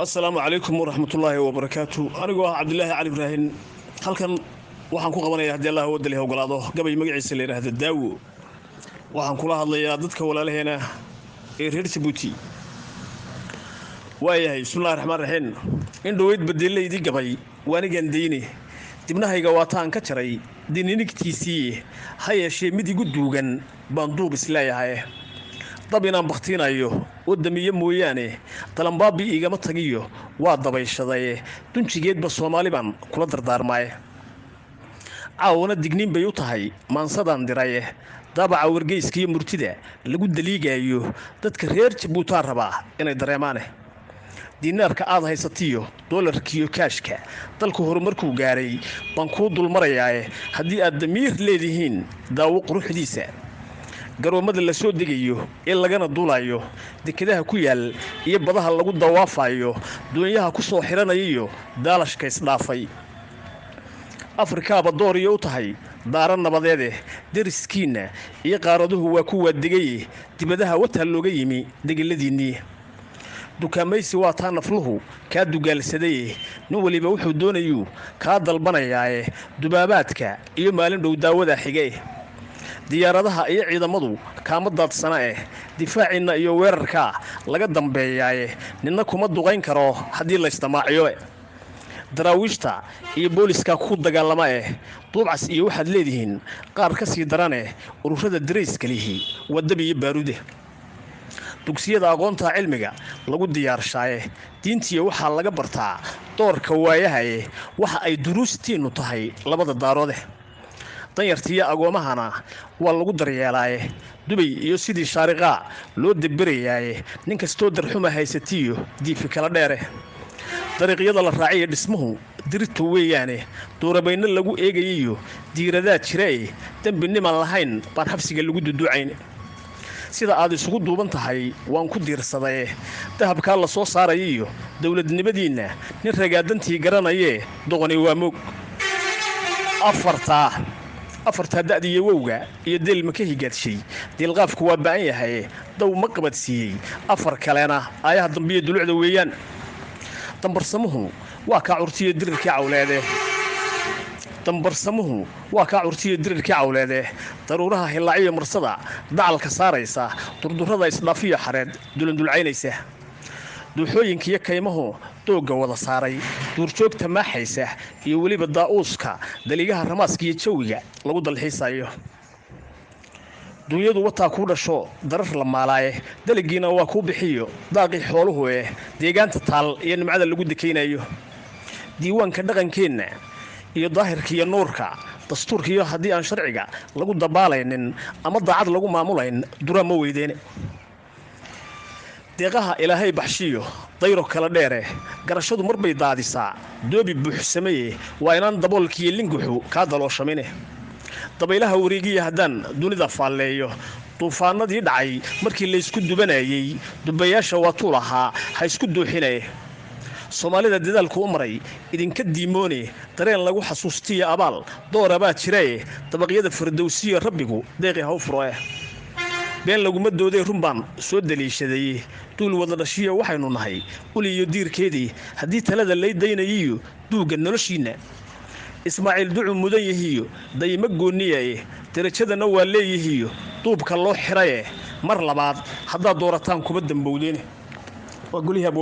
السلام عليكم ورحمة الله وبركاته. أنا جوا عبد الله علي إبراهيم. هل كان waxaan ku qabanayaa hadii Allah wada leeyahay ogolaado gabay magaciisa la yiraahdo daawo waxaan kula hadlayaa dadka walaalaheena ee reer Djibouti waayahay bismillaahir rahmaanir rahiim in dhaweyd badeelaydi gabay waanigan deeyni dibnahayga waataan ka jaray dininigtiisii hayeeshee mid igu duugan baan duub islaayahay dab inaan baqtinayo wadamiye mooyaane talanbaabi igama tagiyo waa dabayshaday dunjigeedba Soomaaliban kula dardaarmay aawna digniin bay u tahay maansadan diray dabaca wargeyskiyo murtida lagu daliigayo dadka reer Djibouti raba inay dareemaan diinaarka aad haysatiyo dollarkiyo kaashka dalku horumarku gaaray baan ku dulmarayaa hadii aad damiir leedihiin daawo quruxdiisa garoomada la soo degayo ee lagana duulayo dekedaha ku yaal iyo badaha lagu dawaafayo doonyaha ku soo xiranayo daalashka isdhaafay Afrika badoor iyo u tahay daaran nabadeed deriskiina iyo qaaraduhu waa ku wadigay dibadaha wata looga yimi degeladiinii dukaamaysi waa taan afluhu ka dugaalsaday nin waliba wuxuu doonayo ka dalbanayaa dubaabaadka iyo maalin dhow daawada xigay diyaaradaha iyo ciidamadu kaama daadsana difaacina iyo weerarka laga dambeeyay ninna kuma duqayn karo hadii la istimaaciyo daraawishta iyo booliska ku dagaalama duubcas iyo waxaad leedihiin qaar ka sii darane ururada dareyska lihi wadabi iyo baarude dugsiyada aqoonta cilmiga lagu diyaarshaay diintiyo waxa laga bartaa doorka waayahay waxa ay duruustiinu tahay labada daaroode danyartiya agoomahana waa lagu daryeelay dubay iyo sidii shaariqa loo dibirayay nin kasto darxuma haysatiyo diifi kala dheere dariiqyada la raaciyo dhismuhu dirto weeyaane doorabayna lagu eegayo diirada jiray dambiniman lahayn baan xabsiga lagu duduucayn sida aad isugu duuban tahay waan ku diirsaday dahabka la soo saarayo dawladnimadiina nin ragaadantii garanayee doqoni waa moog afarta da'diye wowga iyo deel ma ka higaadshay dilqaafku waa baan yahay daw ma qabadsiiyay afar kalena ayaha dambiye dulucda weeyaan dambarsamuhu waa ka curtiye dirirkii cawleede daruuraha hilaaciyo marsada dacalka saaraysa durdurada isdhaafiyo xareed dulandulcaynaysa duuxooyinkiyo kaymahu dooga wada saaray duurjoogta maaxaysa iyo waliba daa'uuska daligaha ramaaska iyo jawiga lagu dalxiisayo dunyadu wataa ku dhasho darar la maalaaye daligiina waa ku bixiyo daaqi xooluhu deegaanta taal iyo nimcada lagu dekeynayo diiwaanka dhaqankeena iyo daahirka iyo nuurka dastuurka iyo hadii aan sharciga lagu dabaalaynin ama daacad lagu maamulayn durama weydeen deeqaha ilaahay baxshiyo dayro kala dheere garashadu marbay daadisaa doobi buuxsamay waa inaan daboolkiyo linguxu ka dalooshamine dabaylaha wareegiya hadan dunida faaleeyo tuufaanadii dhacay markii la isku dubanayay dubayaasha waa tuulaha ha isku dooxinay Soomaalida dadaalku u maray idinka diimoone dareen lagu xasuustiyo abaal dooraba jiray dabaqyada firdawsiyo rabbigu deeqi ha u furo been laguma dooday runbaan soo daliishaday duul wada dhashiyo waxaynu nahay uliyo diirkeedii hadii talada leedaynayay duuga noloshiina Ismaaciil ducu mudan yahiyo dayma gooniye darajadana waa leeyahiyo duubka loo xiray mar labaad hadaa doorataan kuma dambowdeen waa goliyaha